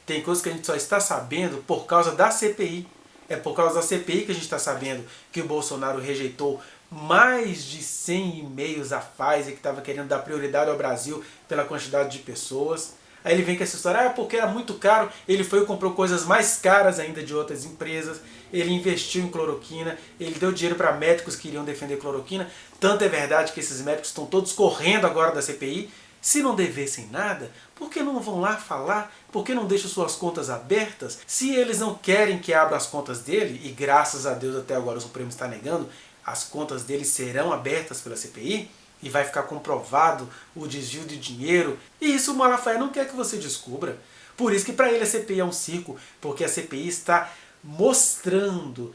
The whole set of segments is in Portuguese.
Tem coisas que a gente só está sabendo por causa da CPI. É por causa da CPI que a gente está sabendo que o Bolsonaro rejeitou mais de 100 e-mails à Pfizer, que estava querendo dar prioridade ao Brasil pela quantidade de pessoas. Aí ele vem com essa história, porque era muito caro, ele foi e comprou coisas mais caras ainda de outras empresas, ele investiu em cloroquina, ele deu dinheiro para médicos que iriam defender cloroquina. Tanto é verdade que esses médicos estão todos correndo agora da CPI. Se não devessem nada, por que não vão lá falar? Por que não deixam suas contas abertas? Se eles não querem que abra as contas dele, e graças a Deus até agora o Supremo está negando, as contas dele serão abertas pela CPI, e vai ficar comprovado o desvio de dinheiro, e isso o Malafaia não quer que você descubra. Por isso que para ele a CPI é um circo, porque a CPI está mostrando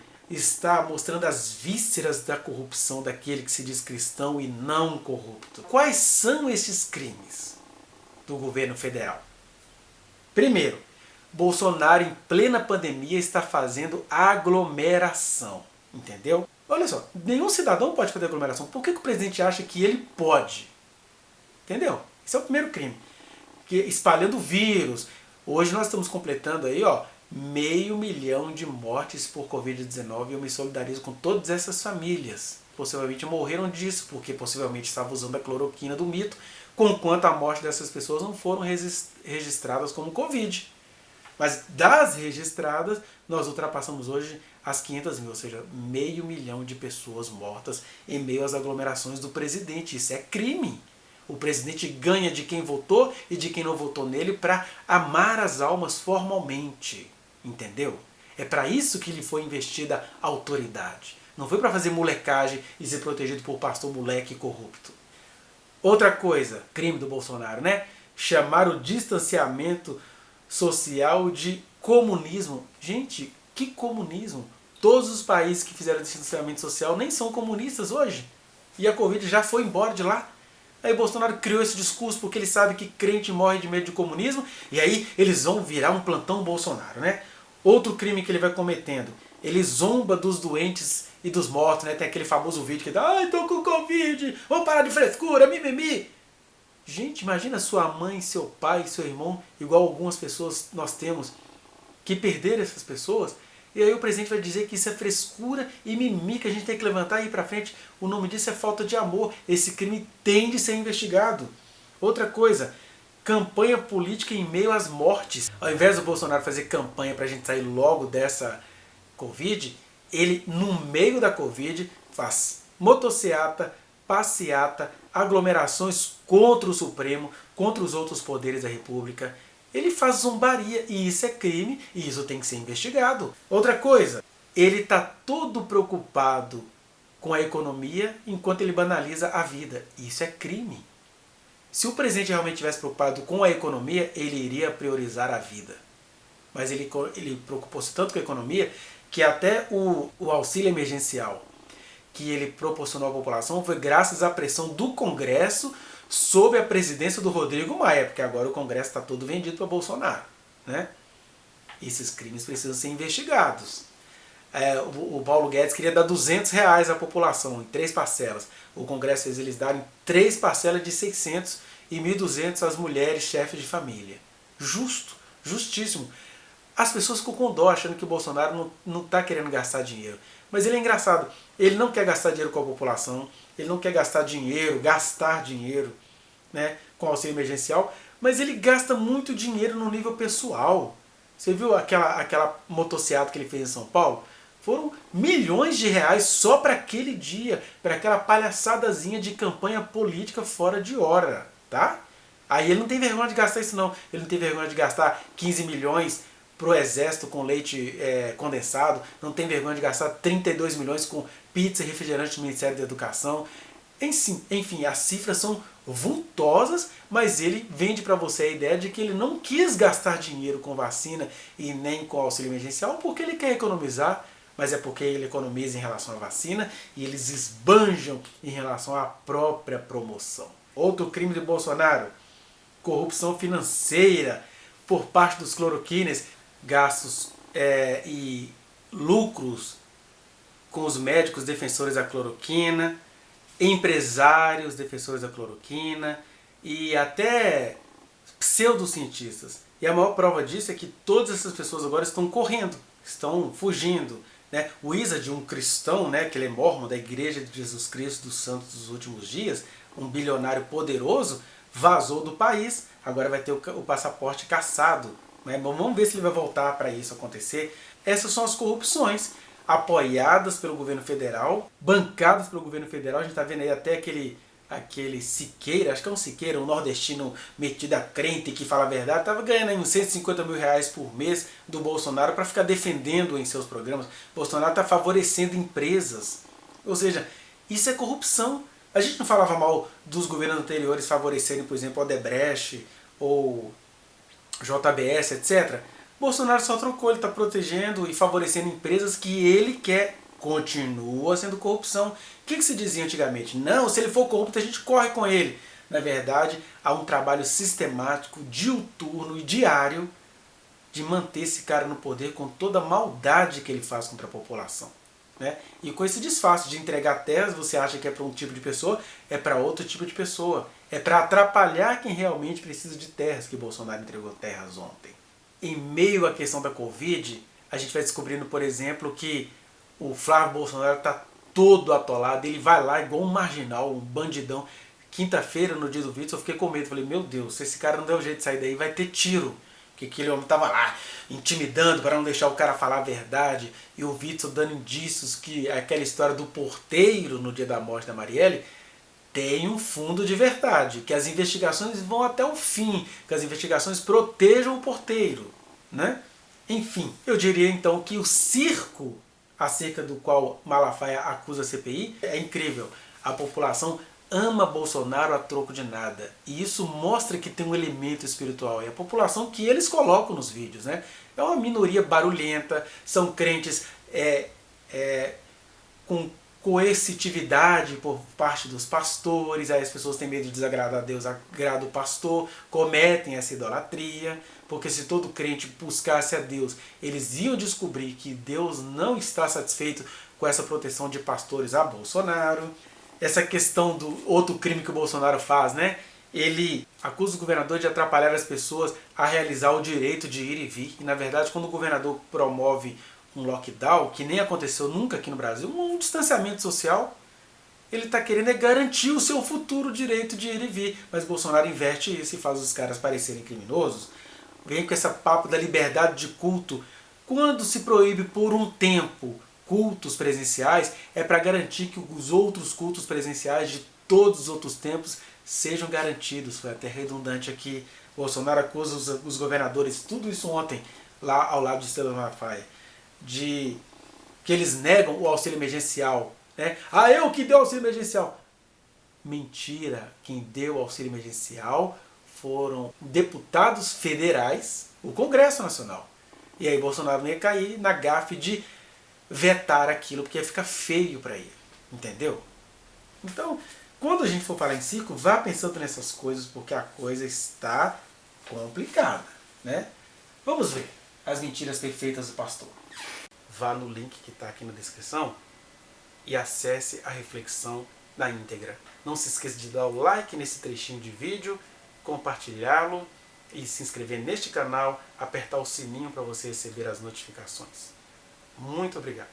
as vísceras da corrupção daquele que se diz cristão e não corrupto. Quais são esses crimes do governo federal? Primeiro, Bolsonaro em plena pandemia está fazendo aglomeração, entendeu? Olha só, nenhum cidadão pode fazer aglomeração. Por que o presidente acha que ele pode? Entendeu? Esse é o primeiro crime. Espalhando vírus. Hoje nós estamos completando aí, 500 mil de mortes por Covid-19 e eu me solidarizo com todas essas famílias. Possivelmente morreram disso, porque possivelmente estavam usando a cloroquina do mito, conquanto a morte dessas pessoas não foram registradas como Covid. Mas das registradas, nós ultrapassamos hoje as 500 mil, ou seja, 500 mil de pessoas mortas em meio às aglomerações do presidente. Isso é crime. O presidente ganha de quem votou e de quem não votou nele para amar as almas formalmente. Entendeu? É para isso que lhe foi investida a autoridade. Não foi para fazer molecagem e ser protegido por pastor moleque corrupto. Outra coisa, crime do Bolsonaro, né? Chamar o distanciamento social de comunismo. Gente, que comunismo? Todos os países que fizeram distanciamento social nem são comunistas hoje. E a Covid já foi embora de lá. Aí Bolsonaro criou esse discurso porque ele sabe que crente morre de medo de comunismo. E aí eles vão virar um plantão Bolsonaro, né? Outro crime que ele vai cometendo. Ele zomba dos doentes e dos mortos, né? Tem aquele famoso vídeo que dá, ai, tô com Covid, vamos parar de frescura, mimimi. Gente, imagina sua mãe, seu pai, seu irmão, igual algumas pessoas nós temos, que perderam essas pessoas. E aí o presidente vai dizer que isso é frescura e mimimi, que a gente tem que levantar e ir pra frente. O nome disso é falta de amor. Esse crime tem de ser investigado. Outra coisa, campanha política em meio às mortes. Ao invés do Bolsonaro fazer campanha pra gente sair logo dessa Covid, ele, no meio da Covid, faz motociata, passeata, aglomerações contra o Supremo, contra os outros poderes da República. Ele faz zombaria e isso é crime e isso tem que ser investigado. Outra coisa, ele está todo preocupado com a economia enquanto ele banaliza a vida. Isso é crime. Se o presidente realmente estivesse preocupado com a economia, ele iria priorizar a vida. Mas ele preocupou-se tanto com a economia que até o auxílio emergencial que ele proporcionou à população foi graças à pressão do Congresso sob a presidência do Rodrigo Maia, porque agora o Congresso está todo vendido para Bolsonaro, né? Esses crimes precisam ser investigados. O Paulo Guedes queria dar R$200 à população em 3 parcelas. O Congresso fez eles darem 3 parcelas de 600 e 1.200 às mulheres chefes de família. Justo, justíssimo. As pessoas ficam com dó achando que o Bolsonaro não está querendo gastar dinheiro. Mas ele é engraçado. Ele não quer gastar dinheiro com a população, ele não quer gastar dinheiro, né, com auxílio emergencial, mas ele gasta muito dinheiro no nível pessoal. Você viu aquela motociata que ele fez em São Paulo? Foram milhões de reais só para aquele dia, para aquela palhaçadazinha de campanha política fora de hora, tá? Aí ele não tem vergonha de gastar isso não. Ele não tem vergonha de gastar 15 milhões pro exército com leite condensado, não tem vergonha de gastar 32 milhões com pizza e refrigerante no Ministério da Educação. Enfim, as cifras são vultosas, mas ele vende para você a ideia de que ele não quis gastar dinheiro com vacina e nem com auxílio emergencial porque ele quer economizar, mas é porque ele economiza em relação à vacina e eles esbanjam em relação à própria promoção. Outro crime de Bolsonaro, corrupção financeira por parte dos cloroquines, gastos e lucros com os médicos defensores da cloroquina, empresários defensores da cloroquina e até pseudocientistas E a maior prova disso é que todas essas pessoas agora estão correndo, estão fugindo. Né? O Wizard, um cristão, né, que ele é mormon, da Igreja de Jesus Cristo dos Santos dos Últimos Dias, um bilionário poderoso, vazou do país, agora vai ter o passaporte cassado. Né? Vamos ver se ele vai voltar para isso acontecer. Essas são as corrupções apoiadas pelo governo federal, bancadas pelo governo federal. A gente está vendo aí até aquele Siqueira, acho que é um Siqueira, um nordestino metido a crente que fala a verdade, estava ganhando aí uns 150 mil reais por mês do Bolsonaro para ficar defendendo em seus programas. Bolsonaro está favorecendo empresas. Ou seja, isso é corrupção. A gente não falava mal dos governos anteriores favorecerem, por exemplo, Odebrecht ou JBS, etc. Bolsonaro só trocou, ele está protegendo e favorecendo empresas que ele quer. Continua sendo corrupção. O que se dizia antigamente? Não, se ele for corrupto a gente corre com ele. Na verdade, há um trabalho sistemático, diuturno e diário de manter esse cara no poder com toda a maldade que ele faz contra a população. Né? E com esse disfarce de entregar terras, você acha que é para um tipo de pessoa, é para outro tipo de pessoa. É para atrapalhar quem realmente precisa de terras, que Bolsonaro entregou terras ontem. Em meio à questão da Covid, a gente vai descobrindo, por exemplo, que o Flávio Bolsonaro está todo atolado, ele vai lá igual um marginal, um bandidão. Quinta-feira, no dia do vídeo, eu fiquei com medo. Falei, meu Deus, se esse cara não der um jeito de sair daí, vai ter tiro. Porque aquele homem estava lá, intimidando para não deixar o cara falar a verdade. E o Witzel dando indícios que aquela história do porteiro no dia da morte da Marielle tem um fundo de verdade. Que as investigações vão até o fim. Que as investigações protejam o porteiro. Né? Enfim, eu diria então que o circo acerca do qual Malafaia acusa a CPI é incrível. A população ama Bolsonaro a troco de nada. E isso mostra que tem um elemento espiritual. É a população que eles colocam nos vídeos. Né? É uma minoria barulhenta, são crentes com coercitividade por parte dos pastores, aí as pessoas têm medo de desagradar a Deus, agrada o pastor, cometem essa idolatria, porque se todo crente buscasse a Deus, eles iam descobrir que Deus não está satisfeito com essa proteção de pastores a Bolsonaro. Essa questão do outro crime que o Bolsonaro faz, né? Ele acusa o governador de atrapalhar as pessoas a realizar o direito de ir e vir. E na verdade, quando o governador promove um lockdown, que nem aconteceu nunca aqui no Brasil, um distanciamento social, ele está querendo garantir o seu futuro direito de ir e vir. Mas Bolsonaro inverte isso e faz os caras parecerem criminosos. Vem com esse papo da liberdade de culto. Quando se proíbe por um tempo cultos presenciais, é para garantir que os outros cultos presenciais de todos os outros tempos sejam garantidos. Foi até redundante aqui. Bolsonaro acusa os governadores, tudo isso ontem, lá ao lado de Estevão Malafaia, de que eles negam o auxílio emergencial. Né? Ah, eu que dei o auxílio emergencial. Mentira, quem deu o auxílio emergencial foram deputados federais, o Congresso Nacional. E aí Bolsonaro não ia cair na gafe de vetar aquilo, porque ia ficar feio para ele. Entendeu? Então, quando a gente for falar em circo, vá pensando nessas coisas, porque a coisa está complicada. Né? Vamos ver as mentiras perfeitas do pastor. Vá no link que está aqui na descrição e acesse a reflexão na íntegra. Não se esqueça de dar o like nesse trechinho de vídeo, compartilhá-lo e se inscrever neste canal, apertar o sininho para você receber as notificações. Muito obrigado.